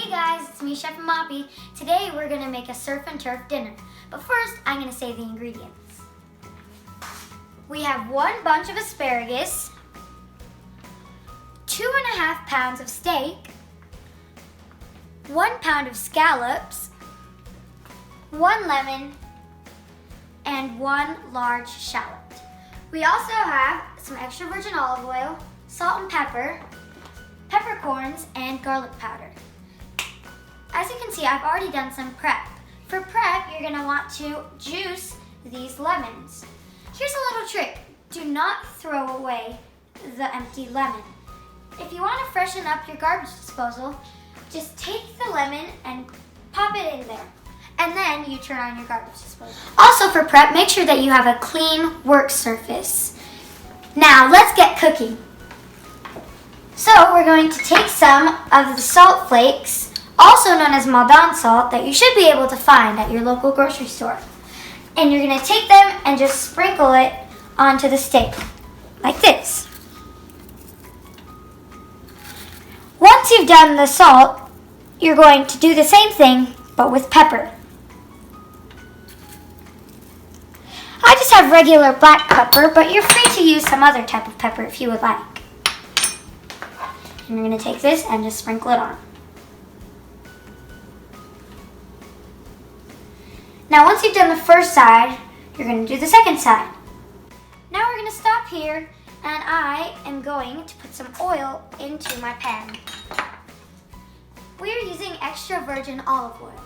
Hey guys, it's me, Chef Moppy. Today we're going to make a surf and turf dinner. But first, I'm going to say the ingredients. We have 1 bunch of asparagus, 2.5 pounds of steak, 1 pound of scallops, 1 lemon, and 1 large shallot. We also have some extra virgin olive oil, salt and pepper, peppercorns, and garlic powder. As you can see, I've already done some prep. For prep, you're going to want to juice these lemons. Here's a little trick. Do not throw away the empty lemon. If you want to freshen up your garbage disposal, just take the lemon and pop it in there. And then you turn on your garbage disposal. Also for prep, make sure that you have a clean work surface. Now, let's get cooking. So we're going to take some of the salt flakes, also known as Maldon salt, that you should be able to find at your local grocery store. And you're going to take them and just sprinkle it onto the steak, like this. Once you've done the salt, you're going to do the same thing, but with pepper. I just have regular black pepper, but you're free to use some other type of pepper if you would like. And you're going to take this and just sprinkle it on. Now once you've done the first side, you're going to do the second side. Now we're going to stop here, and I am going to put some oil into my pan. We're using extra virgin olive oil.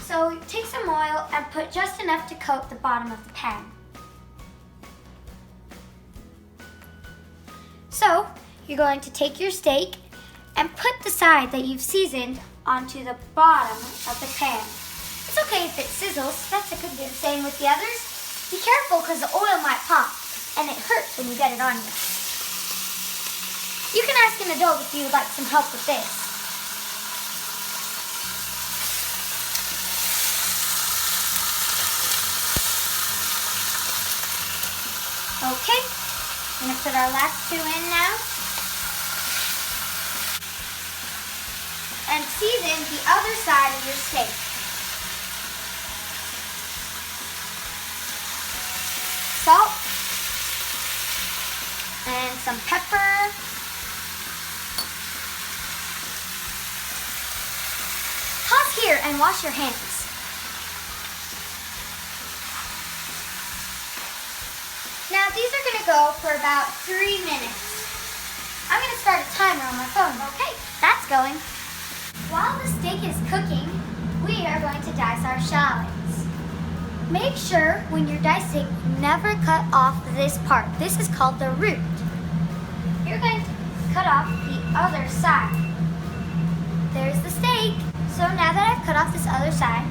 So take some oil and put just enough to coat the bottom of the pan. So you're going to take your steak and put the side that you've seasoned onto the bottom of the pan. It's okay if it sizzles, that's a good thing. Same with the others. Be careful because the oil might pop and it hurts when you get it on you. You can ask an adult if you would like some help with this. Okay, I'm going to put our last 2 in now. And season the other side of your steak. Salt. And some pepper. Pause here and wash your hands. Now these are going to go for about 3 minutes. I'm going to start a timer on my phone. Okay, that's going. While the steak is cooking, we are going to dice our shallots. Make sure when you're dicing, never cut off this part. This is called the root. You're going to cut off the other side. There's the steak. So now that I've cut off this other side,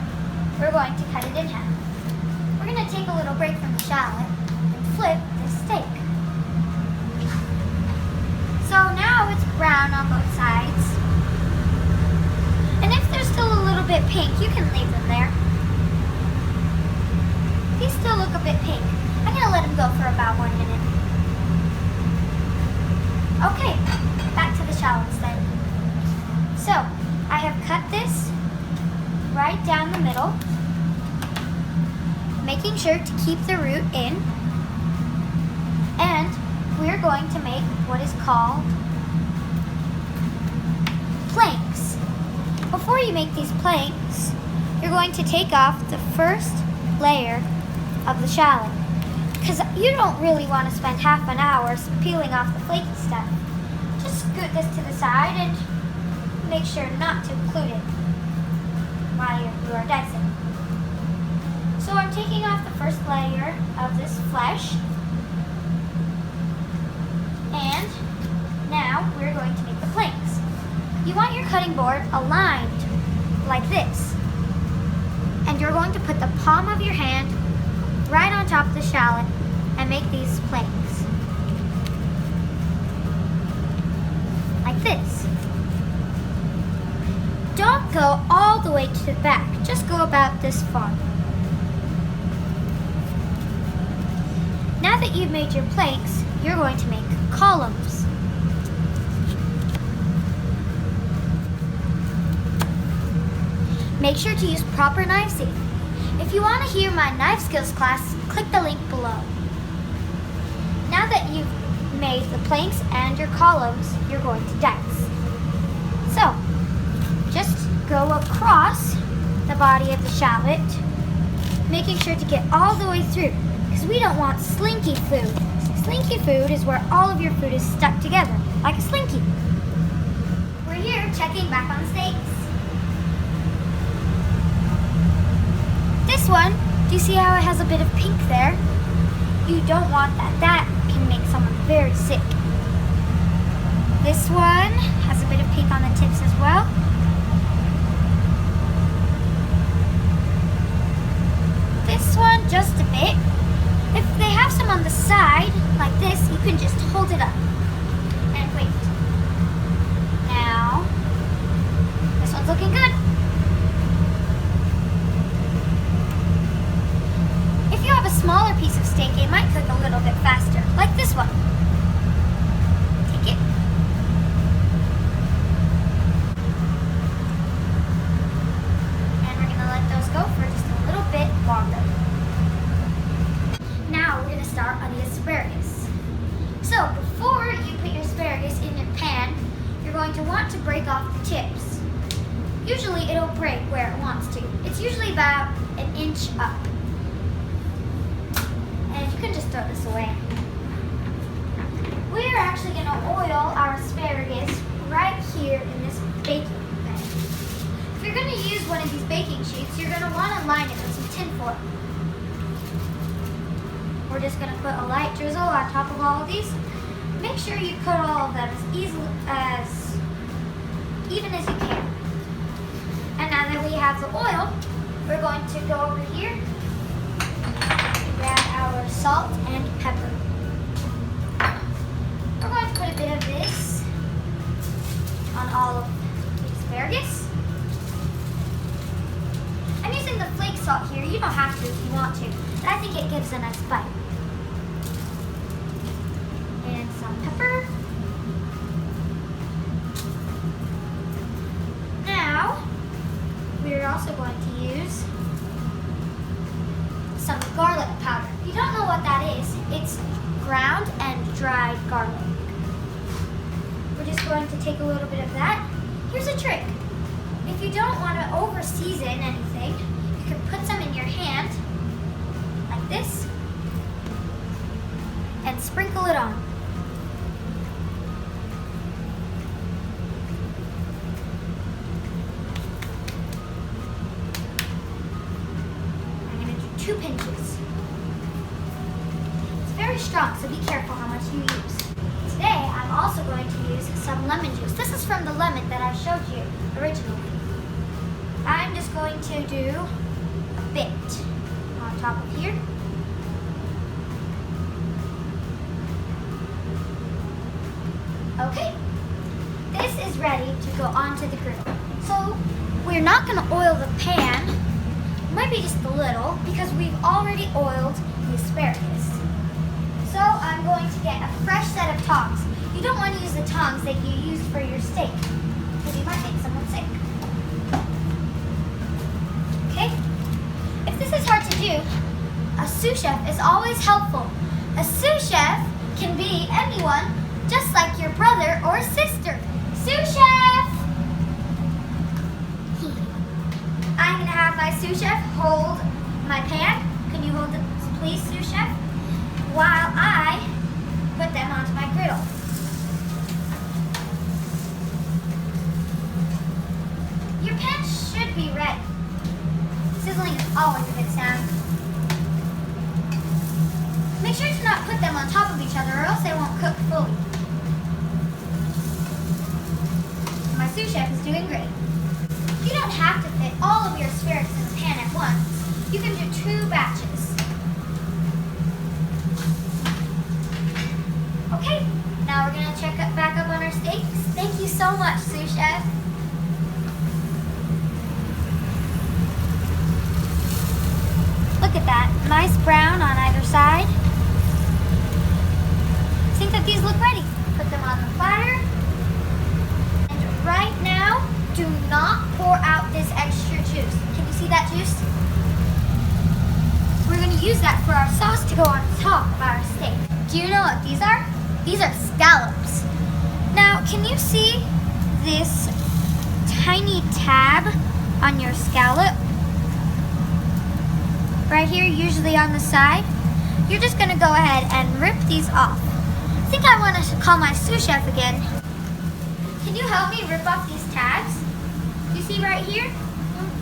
we're going to cut it in half. We're going to take a little break from the shallot and flip the steak. So now it's brown on both sides. And if they're still a little bit pink, you can leave them there. These still look a bit pink. I'm going to let them go for about 1 minute. Okay, back to the shallots then. So, I have cut this right down the middle, making sure to keep the root in. And we're going to make what is called planks. Before you make these planks, you're going to take off the first layer of the shallot, because you don't really want to spend half an hour peeling off the flaky stuff. Just scoot this to the side and make sure not to include it while you are dicing. So I'm taking off the first layer of this flesh, and now we're going to make the planks. You want your cutting board aligned like this, and you're going to put the palm of your hand right on top of the shallot and make these planks. Like this. Don't go all the way to the back, just go about this far. Now that you've made your planks, you're going to make columns. Make sure to use proper knife safety. If you want to hear my knife skills class, click the link below. Now that you've made the planks and your columns, you're going to dice. So, just go across the body of the shallot, making sure to get all the way through, because we don't want slinky food. Slinky food is where all of your food is stuck together, like a slinky. We're here checking back on the steaks. This one, do you see how it has a bit of pink there? You don't want that. That can make someone very sick. This one has a bit of pink on the tips as well. This one, just a bit. If they have some on the side, like this, you can just hold it up and wait. Now, this one's looking good. If you have a smaller piece of steak, it might cook a little bit faster, like this one. Take it. And we're going to let those go for just a little bit longer. Now we're going to start on the asparagus. So before you put your asparagus in your pan, you're going to want to break off the tips. Usually it'll break where it wants to. It's usually about an inch up. And you can just throw this away. We're actually going to oil our asparagus right here in this baking pan. If you're going to use one of these baking sheets, you're going to want to line it with some tin foil. We're just going to put a light drizzle on top of all of these. Make sure you coat all of them as even as you can. And now that we have the oil, we're going to go over here, grab our salt and pepper. We're going to put a bit of this on all of the asparagus. I'm using the flake salt here. You don't have to if you want to, but I think it gives a nice bite. And some pepper. Now, we're also going to use some garlic powder. If you don't know what that is, it's ground and dried garlic. We're just going to take a little bit of that. Here's a trick. If you don't want to over season anything, you can put some in your hand, like this, and sprinkle it on. I'm going to do 2 pinches. It's very strong, so be careful how much you use. Today, I'm also going to use some lemon juice. This is from the lemon that I showed you originally. I'm just going to do a bit on top of here. Okay, this is ready to go onto the grill. So we're not going to oil the pan, maybe just a little, because we've already oiled the asparagus. So I'm going to get a fresh set of tongs. You don't want to use the tongs that you used for your steak, because you might make someone sick. Okay? If this is hard to do, a sous chef is always helpful. A sous chef can be anyone, just like your brother or sister. Sous chef! I'm going to have my sous chef hold my pan. Can you hold it, please, sous chef? While I put them onto my griddle. Your pan should be ready. Sizzling is always a good sound. Make sure to not put them on top of each other or else they won't cook fully. My sous chef is doing great. You don't have to fit all of your asparagus in the pan at once. You can do 2 batches. Okay, now we're going to check back up on our steaks. Thank you so much, sous chef. Look at that, nice brown on either side. I think that these look ready. Put them on the platter. And right now, do not pour out this extra juice. Do you know what these are? These are scallops. Now, can you see this tiny tab on your scallop? Right here, usually on the side. You're just gonna go ahead and rip these off. I think I want to call my sous chef again. Can you help me rip off these tabs? You see right here?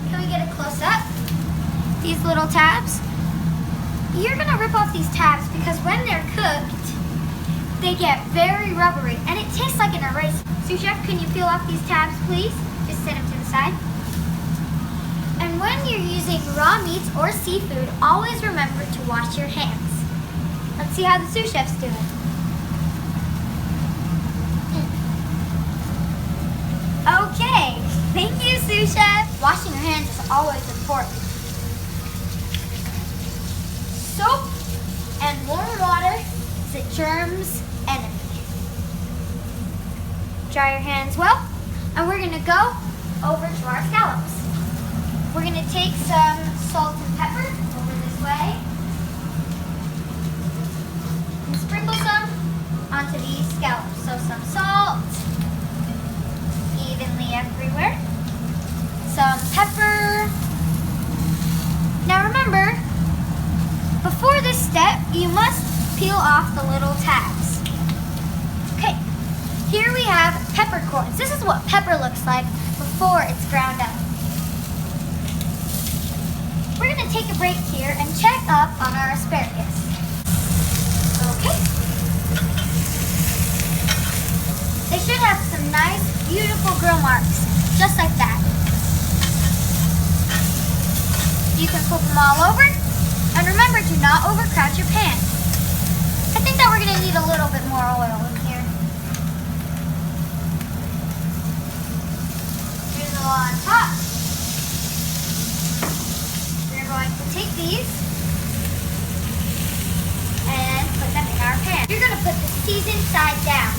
Can we get a close up? These little tabs. You're gonna rip off these tabs because when they're cooked, they get very rubbery and it tastes like an eraser. Sous chef, can you peel off these tabs, please? Just set them to the side. And when you're using raw meats or seafood, always remember to wash your hands. Let's see how the sous chef's doing. Okay, thank you, sous chef. Washing your hands is always important. Soap and warm water is a germ's enemy. Dry your hands well, and we're gonna go over to our scallops. We're gonna take some salt and pepper over this way and sprinkle some onto these scallops. So some salt evenly everywhere, some pepper. Now remember, before this step, you must peel off the little tabs. Okay, here we have peppercorns. This is what pepper looks like before it's ground up. We're gonna take a break here and check up on our asparagus. Okay. They should have some nice, beautiful grill marks, just like that. You can flip them all over, and remember, do not overcrowd your pan. I think that we're gonna need a little bit more oil in here. Drizzle on top. We're going to take these and put them in our pan. You're gonna put the seasoned side down.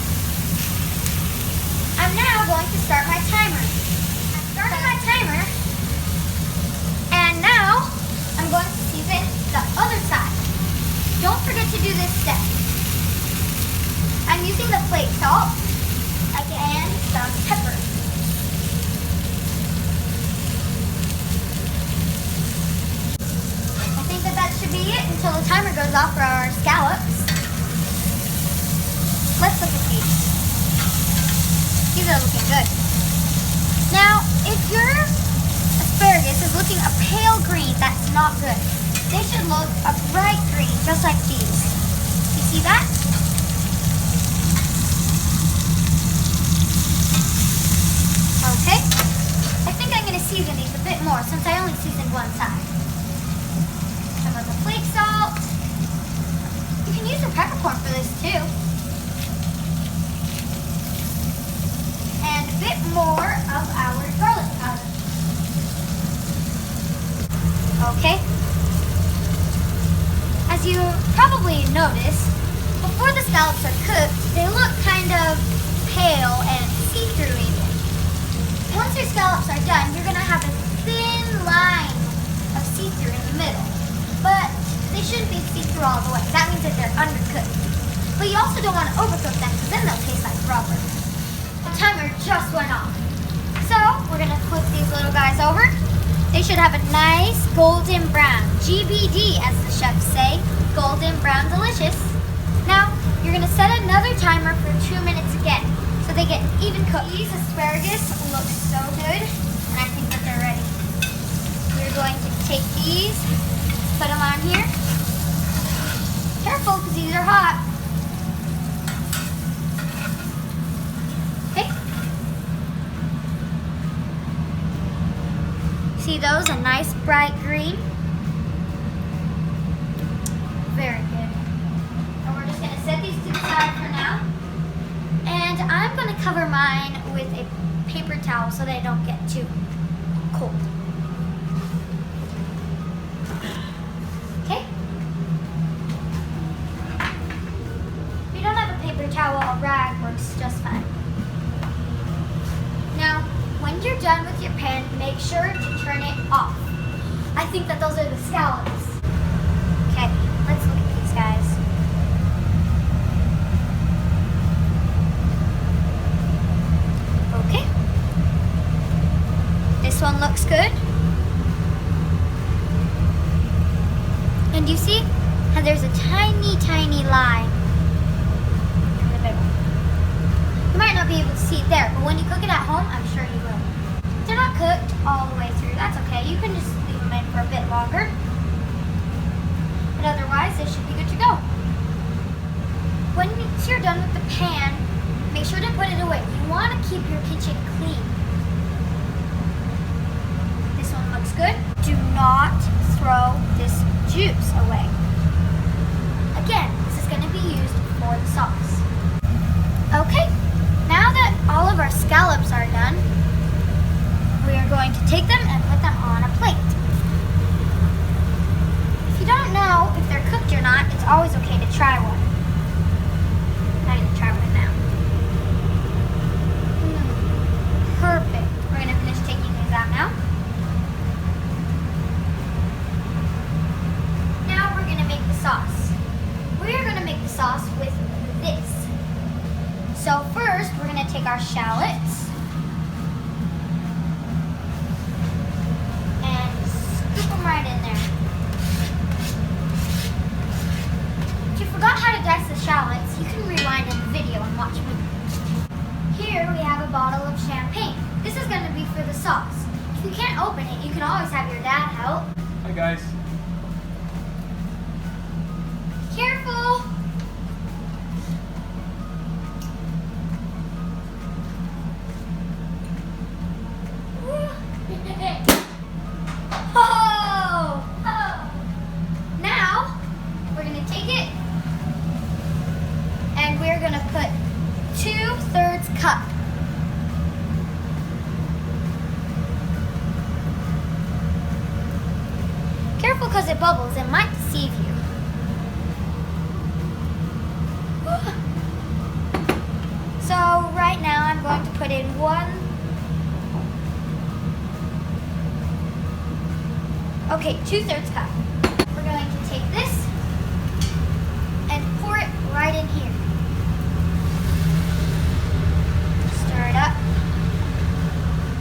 I'm now going to start my timer. I started my timer, and now I'm going to season the other side. Don't forget to do this step. I'm using the flake salt and some pepper. I think that should be it until the timer goes off for our scallops. Let's look at these. These are looking good. Now, if your asparagus is looking a pale green, that's not good. They should look a bright green, just like these. You see that? Okay. I think I'm going to season these a bit more since I only seasoned one side. Some of the flake salt. You can use the peppercorn for this too. And a bit more of our garlic powder. Okay. As you probably noticed, before the scallops are cooked, they look kind of pale and see-through even. Once your scallops are done, you're going to have a thin line of see-through in the middle. But they shouldn't be see-through all the way. That means that they're undercooked. But you also don't want to overcook them because then they'll taste like rubber. The timer just went off. So we're going to flip these little guys over. They should have a nice golden brown. GBD, as the chefs say. Golden brown delicious. Now, you're going to set another timer for 2 minutes again so they get even cooked. These asparagus look so good, and I think that they're ready. We're going to take these, put them on here. Careful, because these are hot. Okay. See those? A nice bright green. Very good. And we're just going to set these to the side for now. And I'm going to cover mine with a paper towel so they don't get too cold. Okay? If you don't have a paper towel, a rag works just fine. Now, when you're done with your pan, make sure to turn it off. I think that those are the scallops. Okay, let's look at these guys. but when you cook it at home, I'm sure you will. If they're not cooked all the way through, that's okay. You can just leave them in for a bit longer. But otherwise, they should be good to go. Once you're done with the pan, make sure to put it away. You want to keep your kitchen clean. This one looks good. Do not throw this juice away. Again, this is going to be used for the sauce. Okay, now that all of our scallops are done, we are going to take them and put them on a plate. If you don't know if they're cooked or not, it's always okay to try one. I'm going to try one now. Perfect. We're going to finish taking these out now. Now we're going to make the sauce. We are going to make the sauce with this. So first, we're going to take our shallots and scoop them right in there. If you forgot how to dice the shallots, you can rewind in the video and watch me. Here we have a bottle of champagne. This is going to be for the sauce. If you can't open it, you can always have your dad help. Hi guys. Careful! Oh! Now, we're going to take it and we're going to put 2/3 cup. Careful because it bubbles, it might deceive you. So right now I'm going to put in 2/3 cup. We're going to take this and pour it right in here. Stir it up.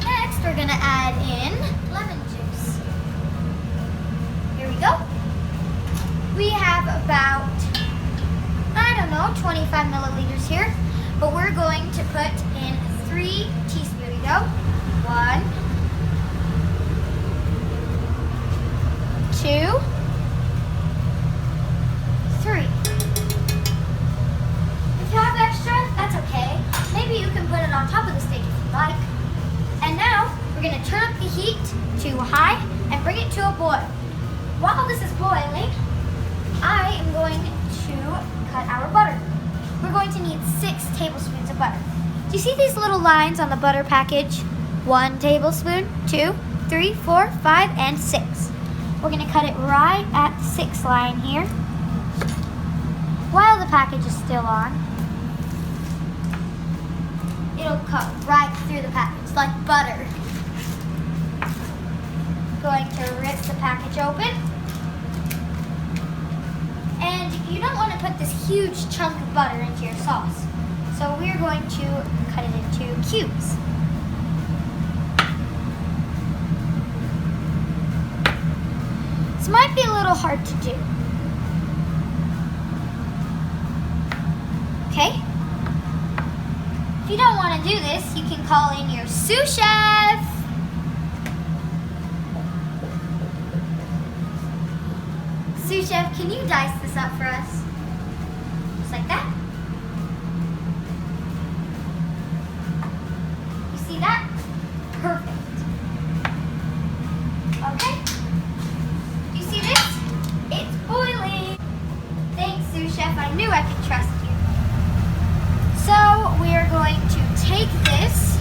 Next we're going to add in lemon juice. Here we go. We have about, 25 milliliters here, but we're going to put in 3 teaspoons. Here we go. 1, 2, 3. If you have extra, that's okay. Maybe you can put it on top of the steak if you like. And now we're going to turn up the heat to high and bring it to a boil. While this is boiling, I am going to cut our butter. We're going to need 6 tablespoons of butter. Do you see these little lines on the butter package? 1 tablespoon, 2, 3, 4, 5, and 6. We're going to cut it right at the 6th line here while the package is still on. It'll cut right through the package like butter. Going to rip the package open. And you don't want to put this huge chunk of butter into your sauce. So we're going to cut it into cubes. This might be a little hard to do. Okay? If you don't want to do this, you can call in your sous chef. Sous chef, can you dice this up for us? Just like that. You see that? Perfect. Okay. Do you see this? It's boiling. Thanks, sous chef. I knew I could trust you. So we are going to take this.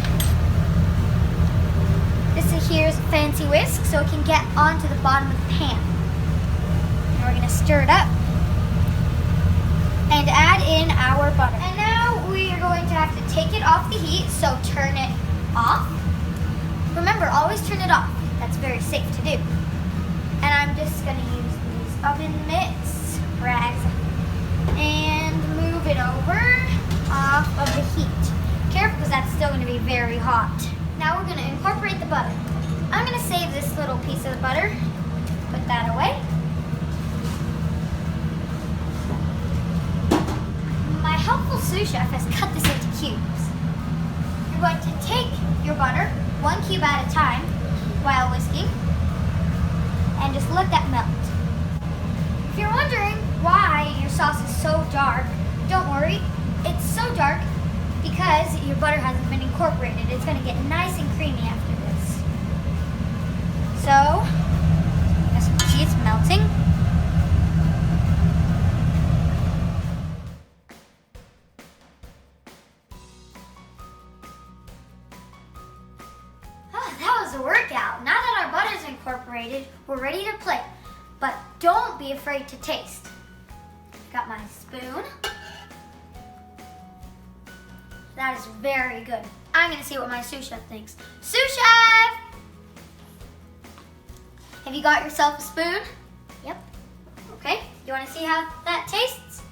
This here's fancy whisk so it can get onto the bottom of the pan. We're going to stir it up and add in our butter. And now we are going to have to take it off the heat, so turn it off. Remember, always turn it off. That's very safe to do. And I'm just going to use these oven mitts, rags, and move it over off of the heat. Careful because that's still going to be very hot. Now we're going to incorporate the butter. I'm going to save this little piece of the butter, put that away. My helpful sous chef has cut this into cubes. You're going to take your butter, 1 cube at a time, while whisking, and just let that melt. If you're wondering why your sauce is so dark, don't worry. It's so dark because your butter hasn't been incorporated. It's going to get nice and creamy after this. So, as you can see, it's melting. Oh, that was a workout. Now that our butter's incorporated, we're ready to plate. But don't be afraid to taste. Got my spoon. That is very good. I'm gonna see what my sous chef thinks. Sous chef! Have you got yourself a spoon? Yep. Okay, you wanna see how that tastes?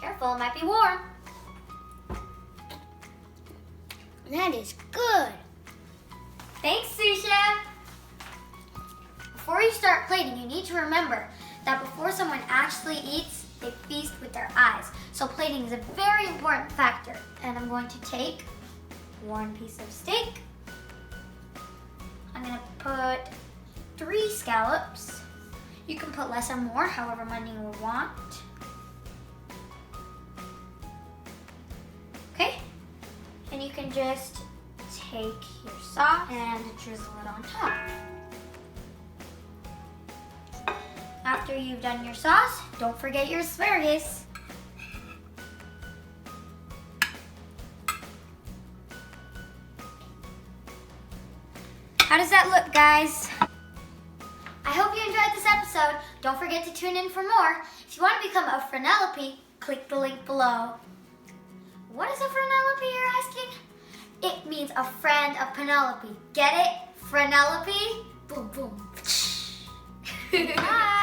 Careful, it might be warm. That is good. Thanks, sous chef. Before you start plating, you need to remember that before someone actually eats, they feast with their eyes. So plating is a very important factor. And I'm going to take 1 piece of steak. I'm gonna put 3 scallops. You can put less or more, however many you want. Okay, and you can just take your sauce and drizzle it on top. After you've done your sauce, don't forget your asparagus. How does that look, guys? I hope you enjoyed this episode. Don't forget to tune in for more. If you want to become a Frenelope, click the link below. What is a Frenelope, you're asking? It means a friend of Penelope. Get it? Frenelope? Boom, boom. Bye.